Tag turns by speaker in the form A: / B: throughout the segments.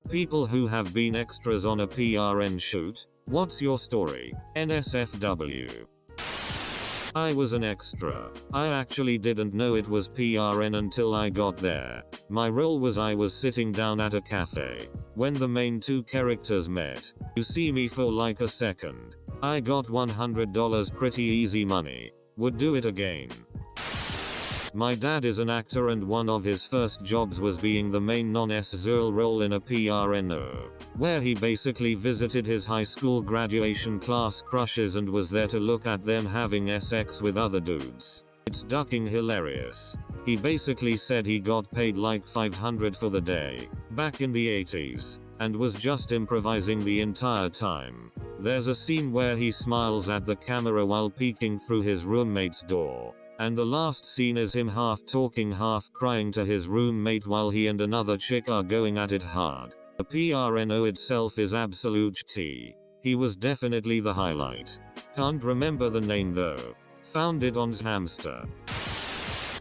A: People who have been extras on a PRN shoot. What's your story? NSFW. I was an extra. I actually didn't know it was PRN until I got there. My role was I was sitting down at a cafe when the main two characters met. You see me for like a second. I got $100 pretty easy money. Would do it again. My dad is an actor and one of his first jobs was being the main non-SZL role in a PRNO, where he basically visited his high school graduation class crushes and was there to look at them having sex with other dudes. It's ducking hilarious. He basically said he got paid like $500 for the day, back in the 80s, and was just improvising the entire time. There's a scene where he smiles at the camera while peeking through his roommate's door. And the last scene is him half talking half crying to his roommate while he and another chick are going at it hard. The PRNO itself is absolute tea. He was definitely the highlight. Can't remember the name though. Found it on Hamster.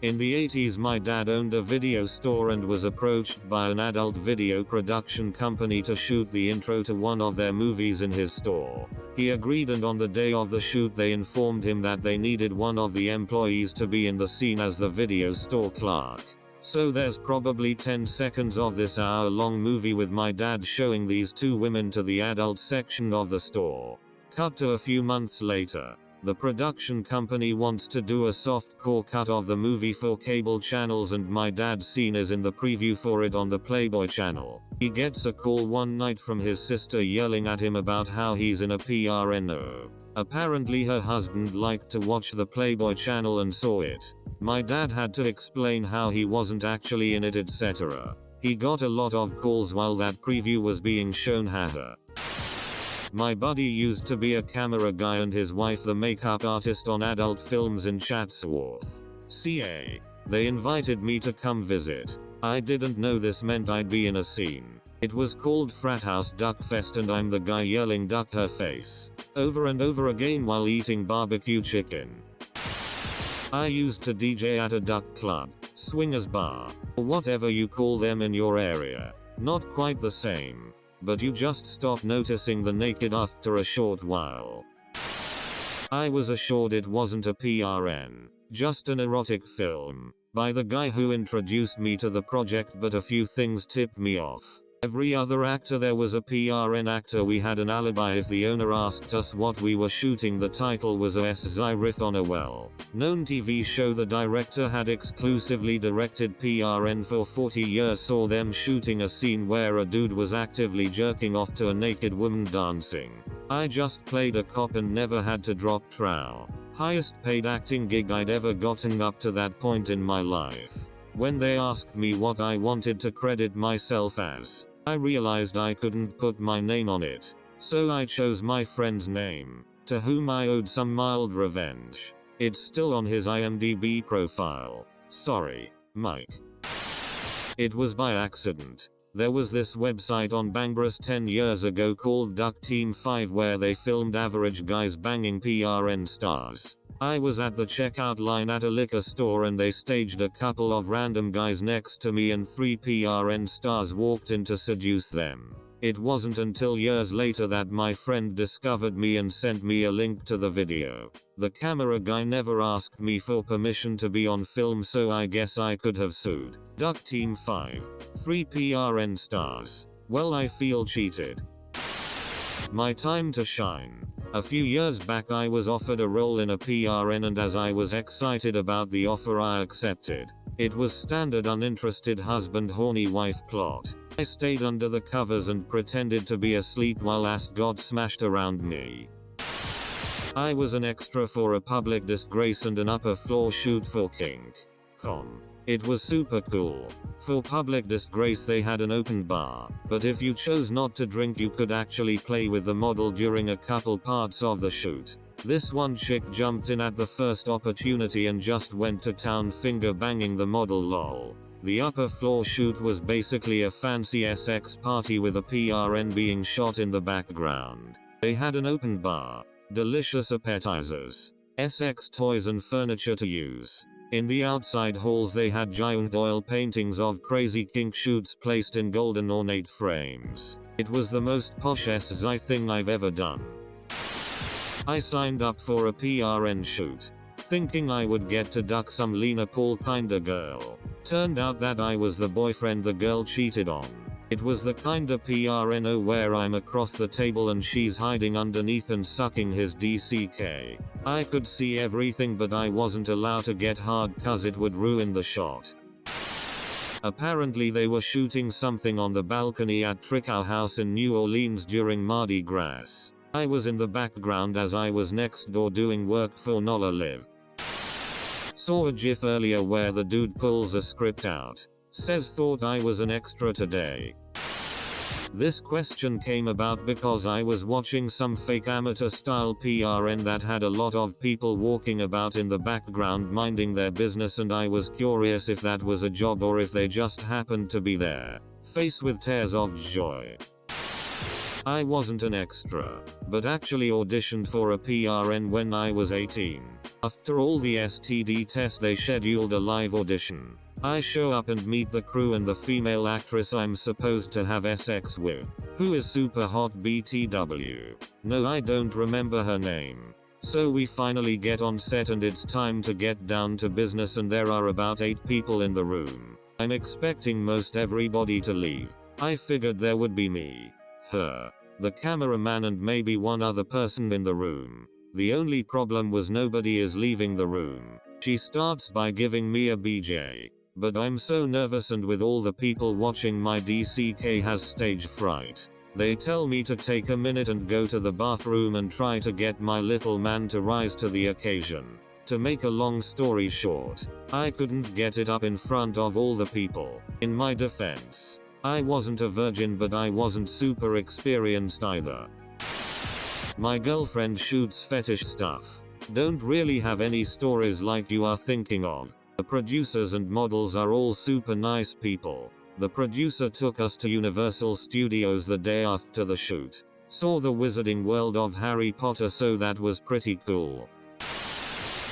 A: In the 80s my dad owned a video store and was approached by an adult video production company to shoot the intro to one of their movies in his store. He agreed and on the day of the shoot they informed him that they needed one of the employees to be in the scene as the video store clerk. So there's probably 10 seconds of this hour-long movie with my dad showing these two women to the adult section of the store. Cut to a few months later. The production company wants to do a soft-core cut of the movie for cable channels and my dad's scene is in the preview for it on the Playboy channel. He gets a call one night from his sister yelling at him about how he's in a PRNO. Apparently her husband liked to watch the Playboy channel and saw it. My dad had to explain how he wasn't actually in it, etc. He got a lot of calls while that preview was being shown. Haha. My buddy used to be a camera guy and his wife the makeup artist on adult films in Chatsworth, CA. They invited me to come visit. I didn't know this meant I'd be in a scene. It was called Frat House Duck Fest and I'm the guy yelling "duck her face" over and over again while eating barbecue chicken. I used to DJ at a duck club, swingers bar, or whatever you call them in your area. Not quite the same. But you just stop noticing the naked after a short while. I was assured it wasn't a PRN, just an erotic film, by the guy who introduced me to the project, but a few things tipped me off. Every other actor there was a PRN actor. We had an alibi if the owner asked us what we were shooting. The title was a SZI riff on a well-known TV show the director had exclusively directed. PRN for 40 years saw them shooting a scene where a dude was actively jerking off to a naked woman dancing. I just played a cop and never had to drop trow. Highest paid acting gig I'd ever gotten up to that point in my life. When they asked me what I wanted to credit myself as, I realized I couldn't put my name on it. So I chose my friend's name, to whom I owed some mild revenge. It's still on his IMDb profile. Sorry, Mike. It was by accident. There was this website on Bangladesh 10 years ago called Duck Team 5 where they filmed average guys banging PRN stars. I was at the checkout line at a liquor store and they staged a couple of random guys next to me and 3 PRN stars walked in to seduce them. It wasn't until years later that my friend discovered me and sent me a link to the video. The camera guy never asked me for permission to be on film, so I guess I could have sued. Duck Team 5. 3 PRN stars. Well, I feel cheated. My time to shine. A few years back I was offered a role in a PRN and as I was excited about the offer I accepted. It was standard uninterested husband horny wife plot. I stayed under the covers and pretended to be asleep while ass got smashed around me. I was an extra for a public disgrace and an upper floor shoot for King Kong. It was super cool. For public disgrace they had an open bar, but if you chose not to drink you could actually play with the model during a couple parts of the shoot. This one chick jumped in at the first opportunity and just went to town finger banging the model lol. The upper floor shoot was basically a fancy SX party with a PRN being shot in the background. They had an open bar, delicious appetizers, SX toys and furniture to use. In the outside halls they had giant oil paintings of crazy kink shoots placed in golden ornate frames. It was the most posh SZI thing I've ever done. I signed up for a PRN shoot, thinking I would get to duck some Lena Paul kinda girl. Turned out that I was the boyfriend the girl cheated on. It was the kinda PRNO where I'm across the table and she's hiding underneath and sucking his DCK. I could see everything but I wasn't allowed to get hard cause it would ruin the shot. Apparently they were shooting something on the balcony at Trickow House in New Orleans during Mardi Gras. I was in the background as I was next door doing work for Nola Live. Saw a gif earlier where the dude pulls a script out. Says thought I was an extra today. This question came about because I was watching some fake amateur style PRN that had a lot of people walking about in the background minding their business and I was curious if that was a job or if they just happened to be there. Face with tears of joy. I wasn't an extra, but actually auditioned for a PRN when I was 18. After all the STD test they scheduled a live audition. I show up and meet the crew and the female actress I'm supposed to have sex with, who is super hot BTW. No, I don't remember her name. So we finally get on set and it's time to get down to business and there are about 8 people in the room. I'm expecting most everybody to leave. I figured there would be me, her, the cameraman and maybe one other person in the room. The only problem was nobody is leaving the room. She starts by giving me a BJ. But I'm so nervous and with all the people watching my DCK has stage fright. They tell me to take a minute and go to the bathroom and try to get my little man to rise to the occasion. To make a long story short, I couldn't get it up in front of all the people. In my defense, I wasn't a virgin but I wasn't super experienced either. My girlfriend shoots fetish stuff. Don't really have any stories like you are thinking of. The producers and models are all super nice people. The producer took us to Universal Studios the day after the shoot. Saw the Wizarding World of Harry Potter, so that was pretty cool.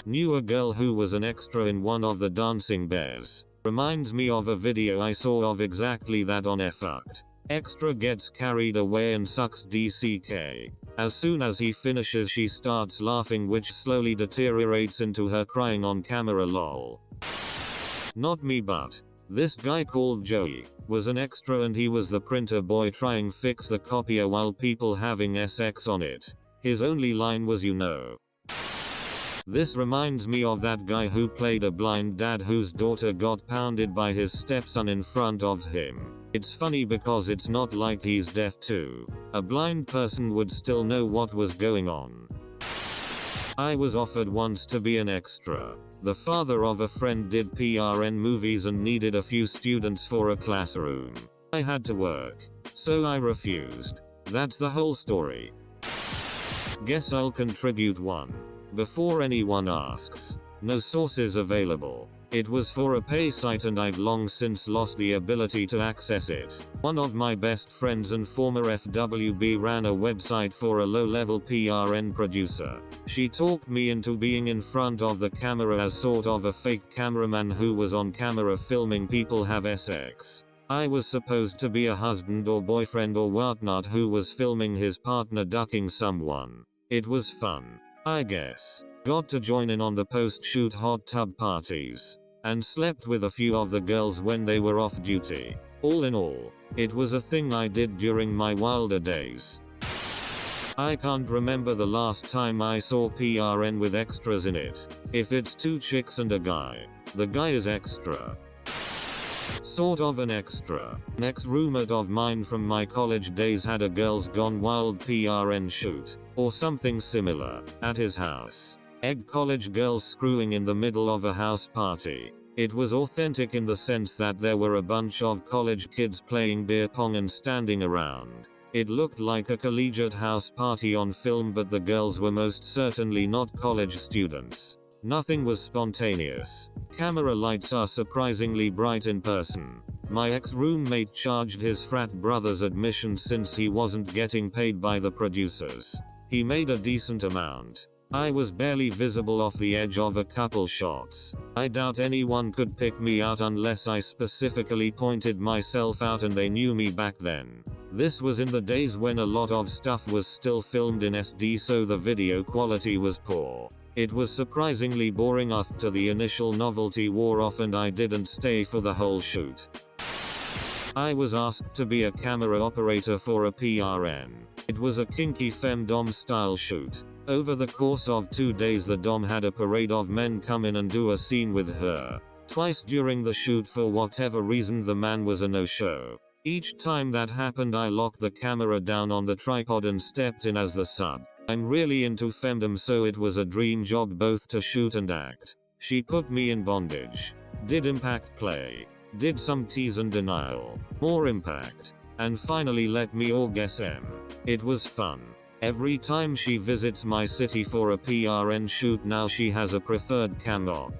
A: Knew a girl who was an extra in one of the Dancing Bears. Reminds me of a video I saw of exactly that on Fucked. Extra gets carried away and sucks DCK. As soon as he finishes she starts laughing, which slowly deteriorates into her crying on camera lol. Not me, but this guy called Joey was an extra and he was the printer boy trying fix the copier while people having sex on it. His only line was "you know." This reminds me of that guy who played a blind dad whose daughter got pounded by his stepson in front of him. It's funny because it's not like he's deaf too. A blind person would still know what was going on. I was offered once to be an extra. The father of a friend did PRN movies and needed a few students for a classroom. I had to work, so I refused. That's the whole story. Guess I'll contribute one. Before anyone asks. No sources available. It was for a pay site and I've long since lost the ability to access it. One of my best friends and former FWB ran a website for a low-level PRN producer. She talked me into being in front of the camera as sort of a fake cameraman who was on camera filming people have sex. I was supposed to be a husband or boyfriend or whatnot who was filming his partner ducking someone. It was fun, I guess. Got to join in on the post-shoot hot tub parties. And slept with a few of the girls when they were off duty. All in all, it was a thing I did during my wilder days. I can't remember the last time I saw PRN with extras in it. If it's 2 chicks and a guy, the guy is extra. Sort of an extra. Next roommate of mine from my college days had a Girls Gone Wild PRN shoot, or something similar, at his house. Egg college girls screwing in the middle of a house party. It was authentic in the sense that there were a bunch of college kids playing beer pong and standing around. It looked like a collegiate house party on film, but the girls were most certainly not college students. Nothing was spontaneous. Camera lights are surprisingly bright in person. My ex-roommate charged his frat brother's admission since he wasn't getting paid by the producers. He made a decent amount. I was barely visible off the edge of a couple shots. I doubt anyone could pick me out unless I specifically pointed myself out and they knew me back then. This was in the days when a lot of stuff was still filmed in SD, so the video quality was poor. It was surprisingly boring after the initial novelty wore off and I didn't stay for the whole shoot. I was asked to be a camera operator for a PRN. It was a kinky femdom style shoot. Over the course of 2 days the dom had a parade of men come in and do a scene with her. Twice during the shoot, for whatever reason the man was a no-show. Each time that happened I locked the camera down on the tripod and stepped in as the sub. I'm really into femdom, so it was a dream job both to shoot and act. She put me in bondage. Did impact play. Did some tease and denial. More impact. And finally let me orgasm. It was fun. Every time she visits my city for a PRN shoot now she has a preferred cam op.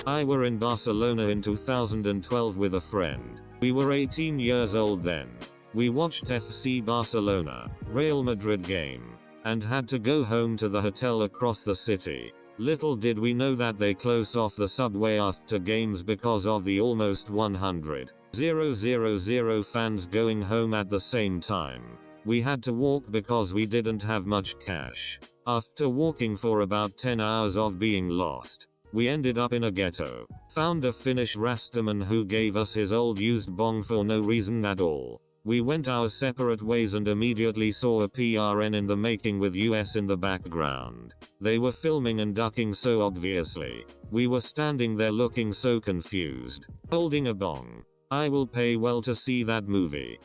A: I were in Barcelona in 2012 with a friend. We were 18 years old then. We watched FC Barcelona, Real Madrid game, and had to go home to the hotel across the city. Little did we know that they close off the subway after games because of the almost 100,000 fans going home at the same time. We had to walk because we didn't have much cash. After walking for about 10 hours of being lost, we ended up in a ghetto. Found a Finnish Rastaman who gave us his old used bong for no reason at all. We went our separate ways and immediately saw a PRN in the making with US in the background. They were filming and ducking so obviously. We were standing there looking so confused. Holding a bong. I will pay well to see that movie.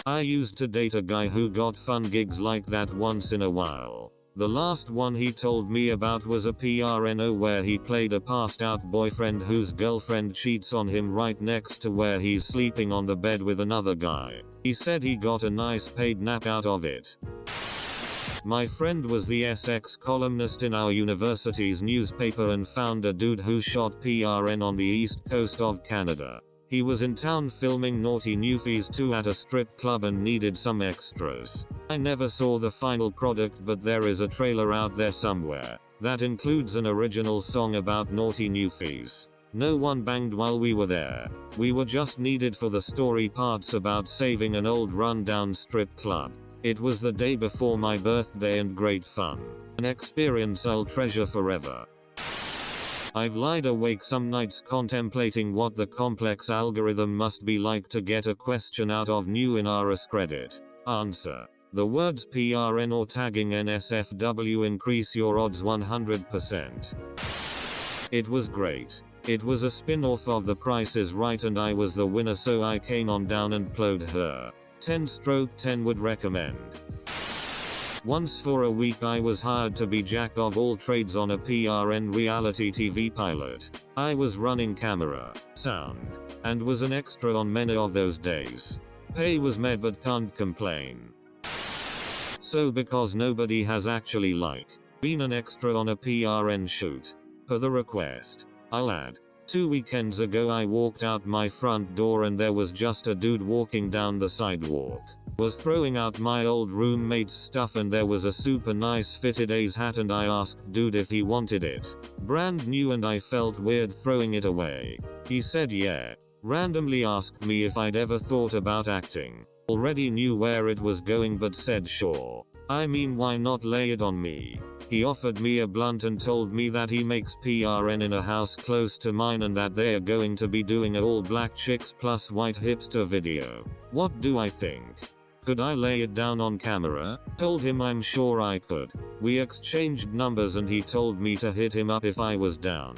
A: I used to date a guy who got fun gigs like that once in a while. The last one he told me about was a PRNO where he played a passed out boyfriend whose girlfriend cheats on him right next to where he's sleeping on the bed with another guy. He said he got a nice paid nap out of it. My friend was the SX columnist in our university's newspaper and found a dude who shot PRN on the east coast of Canada. He was in town filming Naughty Newfies 2 at a strip club and needed some extras. I never saw the final product, but there is a trailer out there somewhere that includes an original song about Naughty Newfies. No one banged while we were there. We were just needed for the story parts about saving an old rundown strip club. It was the day before my birthday and great fun. An experience I'll treasure forever. I've lied awake some nights contemplating what the complex algorithm must be like to get a question out of new in Aras credit. Answer. The words PRN or tagging NSFW increase your odds 100%. It was great. It was a spin-off of The Price is Right and I was the winner, so I came on down and plowed her. 10/10 would recommend. Once for a week I was hired to be jack of all trades on a PRN reality TV pilot. I was running camera, sound, and was an extra on many of those days. Pay was meh but can't complain. So because nobody has actually been an extra on a PRN shoot, per the request, I'll add. 2 weekends ago I walked out my front door and there was just a dude walking down the sidewalk. Was throwing out my old roommate's stuff and there was a super nice fitted A's hat and I asked dude if he wanted it. Brand new and I felt weird throwing it away. He said yeah. Randomly asked me if I'd ever thought about acting. Already knew where it was going but said sure. I mean, why not lay it on me? He offered me a blunt and told me that he makes PRN in a house close to mine and that they're going to be doing a all black chicks plus white hipster video. What do I think? Could I lay it down on camera? Told him I'm sure I could. We exchanged numbers and he told me to hit him up if I was down.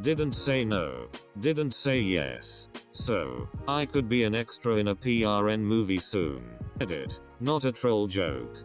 A: Didn't say no. Didn't say yes. So, I could be an extra in a PRN movie soon. Edit. Not a troll joke.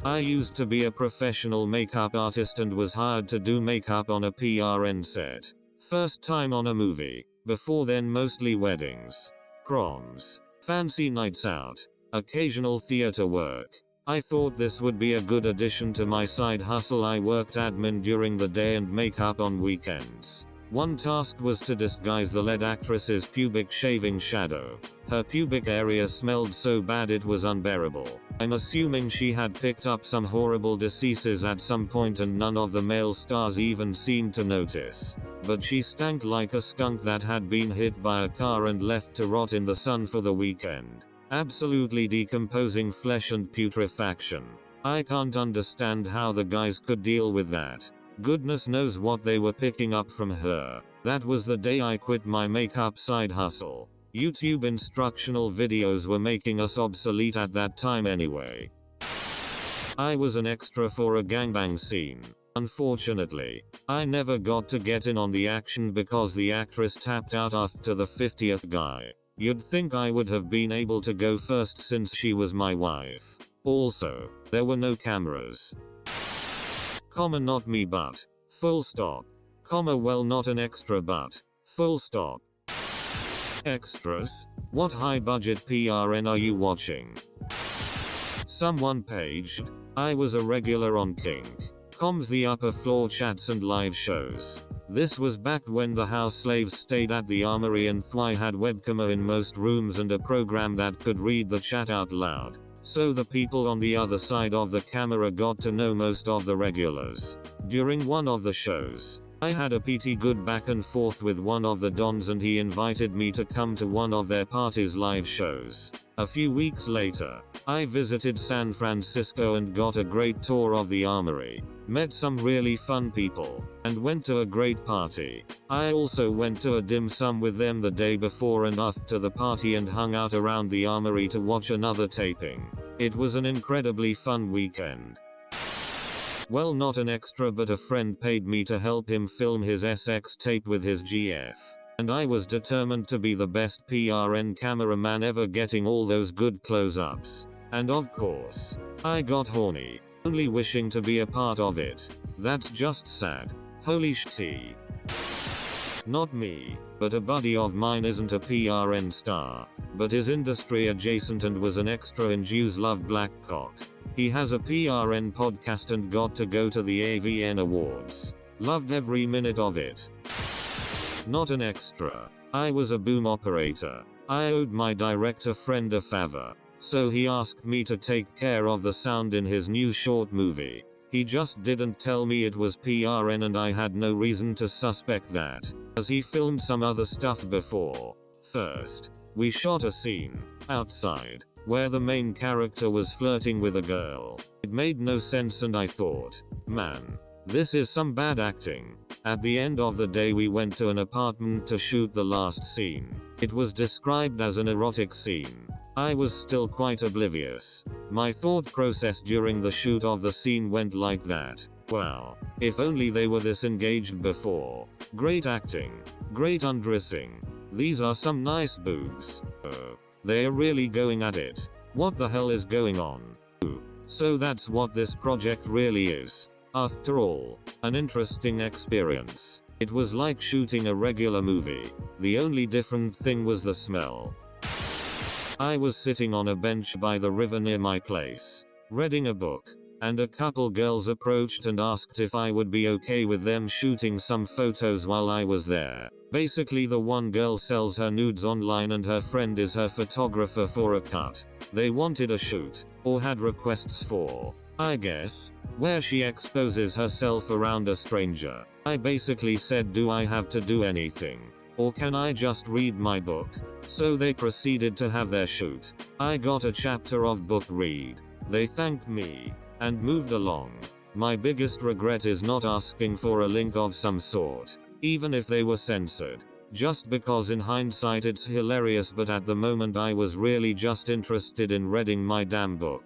A: I used to be a professional makeup artist and was hired to do makeup on a PRN set. First time on a movie. Before then mostly weddings, proms, fancy nights out, occasional theater work. I thought this would be a good addition to my side hustle. I worked admin during the day and makeup on weekends. One task was to disguise the lead actress's pubic shaving shadow. Her pubic area smelled so bad it was unbearable. I'm assuming she had picked up some horrible diseases at some point and none of the male stars even seemed to notice. But she stank like a skunk that had been hit by a car and left to rot in the sun for the weekend. Absolutely decomposing flesh and putrefaction. I can't understand how the guys could deal with that. Goodness knows what they were picking up from her. That was the day I quit my makeup side hustle. YouTube instructional videos were making us obsolete at that time anyway. I was an extra for a gangbang scene. Unfortunately, I never got to get in on the action because the actress tapped out after the 50th guy. You'd think I would have been able to go first since she was my wife. Also, there were no cameras. Comma not me but. Full stop. Comma well not an extra but. Full stop. Extras? What high budget PRN are you watching? Someone paged. I was a regular on King.com's the upper floor chats and live shows. This was back when the house slaves stayed at the armory and Thwy had webcam in most rooms and a program that could read the chat out loud. So the people on the other side of the camera got to know most of the regulars. During one of the shows, I had a pretty good back and forth with one of the dons and he invited me to come to one of their party's live shows. A few weeks later, I visited San Francisco and got a great tour of the armory, met some really fun people, and went to a great party. I also went to a dim sum with them the day before and after the party and hung out around the armory to watch another taping. It was an incredibly fun weekend. Well, not an extra but a friend paid me to help him film his SX tape with his GF. And I was determined to be the best PRN cameraman ever, getting all those good close-ups. And of course, I got horny, only wishing to be a part of it. That's just sad. Holy shit. Not me, but a buddy of mine isn't a PRN star, but is industry adjacent and was an extra in Jews Love Black Cock. He has a PRN podcast and got to go to the AVN Awards. Loved every minute of it. Not an extra. I was a boom operator. I owed my director friend a favor, so he asked me to take care of the sound in his new short movie. He just didn't tell me it was PRN and I had no reason to suspect that, as he filmed some other stuff before. First, we shot a scene outside where the main character was flirting with a girl. It made no sense and I thought, man, this is some bad acting. At the end of the day we went to an apartment to shoot the last scene. It was described as an erotic scene. I was still quite oblivious. My thought process during the shoot of the scene went like that. Wow, if only they were this engaged before. Great acting. Great undressing. These are some nice boobs. They are really going at it. What the hell is going on? So that's what this project really is. After all, an interesting experience. It was like shooting a regular movie. The only different thing was the smell. I was sitting on a bench by the river near my place, reading a book, and a couple girls approached and asked if I would be okay with them shooting some photos while I was there. Basically, the one girl sells her nudes online and her friend is her photographer for a cut. They wanted a shoot, or had requests for, I guess, where she exposes herself around a stranger. I basically said, do I have to do anything? Or can I just read my book? So they proceeded to have their shoot. I got a chapter of book read. They thanked me, and moved along. My biggest regret is not asking for a link of some sort, even if they were censored. Just because in hindsight it's hilarious, but at the moment I was really just interested in reading my damn book.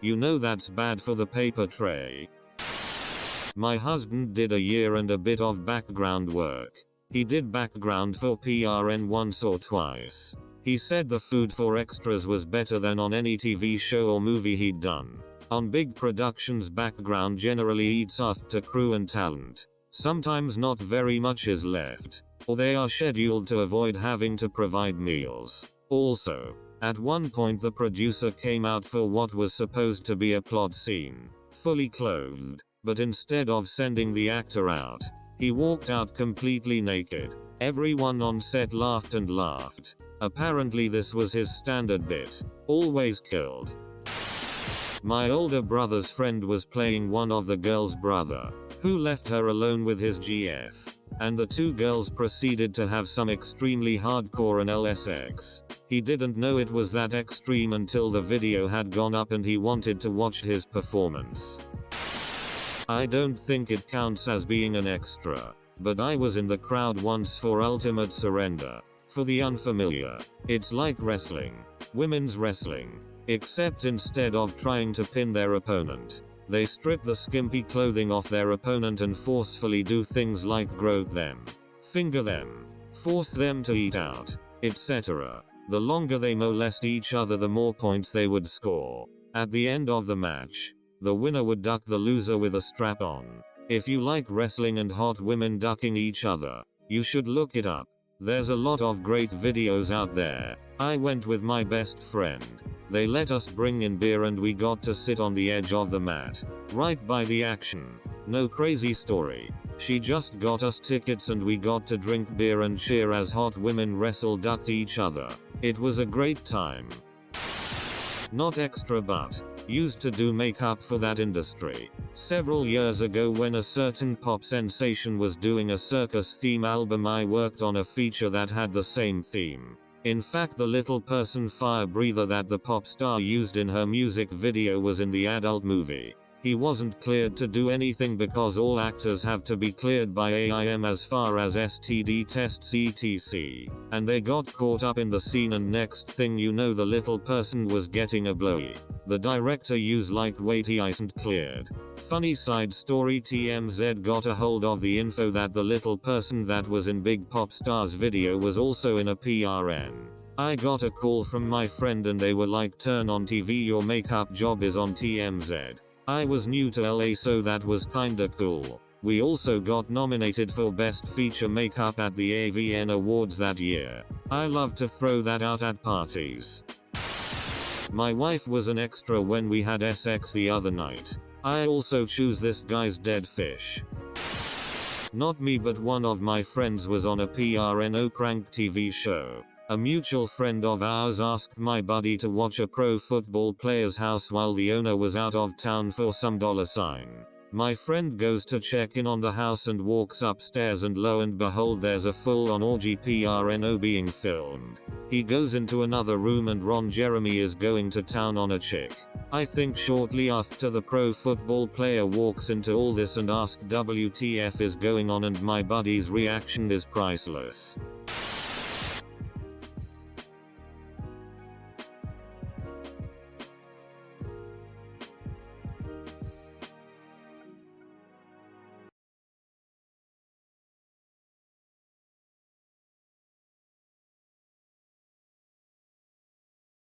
A: You know that's bad for the paper tray. My husband did a year and a bit of background work. He did background for PRN once or twice. He said the food for extras was better than on any TV show or movie he'd done. On big productions, background generally eats after crew and talent. Sometimes not very much is left, or they are scheduled to avoid having to provide meals. Also, at one point the producer came out for what was supposed to be a plot scene, fully clothed, but instead of sending the actor out, He walked out completely naked. Everyone on set laughed and laughed. Apparently this was his standard bit. Always killed. My older brother's friend was playing one of the girl's brother, who left her alone with his GF. And the two girls proceeded to have some extremely hardcore and LSX. He didn't know it was that extreme until the video had gone up and he wanted to watch his performance. I don't think it counts as being an extra, but I was in the crowd once for Ultimate Surrender. For the unfamiliar, it's like wrestling. Women's wrestling. Except instead of trying to pin their opponent, they strip the skimpy clothing off their opponent and forcefully do things like grope them, finger them, force them to eat out, etc. The longer they molest each other, the more points they would score. At the end of the match, the winner would duck the loser with a strap on. If you like wrestling and hot women ducking each other, you should look it up. There's a lot of great videos out there. I went with my best friend. They let us bring in beer and we got to sit on the edge of the mat, right by the action. No crazy story. She just got us tickets and we got to drink beer and cheer as hot women wrestle ducked each other. It was a great time. Not extra, but used to do makeup for that industry. Several years ago, when a certain pop sensation was doing a circus theme album, I worked on a feature that had the same theme. In fact, the little person fire breather that the pop star used in her music video was in the adult movie. He wasn't cleared to do anything because all actors have to be cleared by AIM as far as STD tests etc. And they got caught up in the scene, and next thing you know, the little person was getting a blowy. The director used lightweight, he isn't cleared. Funny side story, TMZ got a hold of the info that the little person that was in Big Pop Star's video was also in a PRN. I got a call from my friend and they were like, turn on TV, your makeup job is on TMZ. I was new to LA, so that was kinda cool. We also got nominated for Best Feature Makeup at the AVN Awards that year. I love to throw that out at parties. My wife was an extra when we had SX the other night. I also choose this guy's dead fish. Not me, but one of my friends was on a PRNO prank TV show. A mutual friend of ours asked my buddy to watch a pro football player's house while the owner was out of town for some $sign. My friend goes to check in on the house and walks upstairs, and lo and behold, there's a full-on orgy PRNO being filmed. He goes into another room and Ron Jeremy is going to town on a chick. I think shortly after the pro football player walks into all this and asks WTF is going on, and my buddy's reaction is priceless.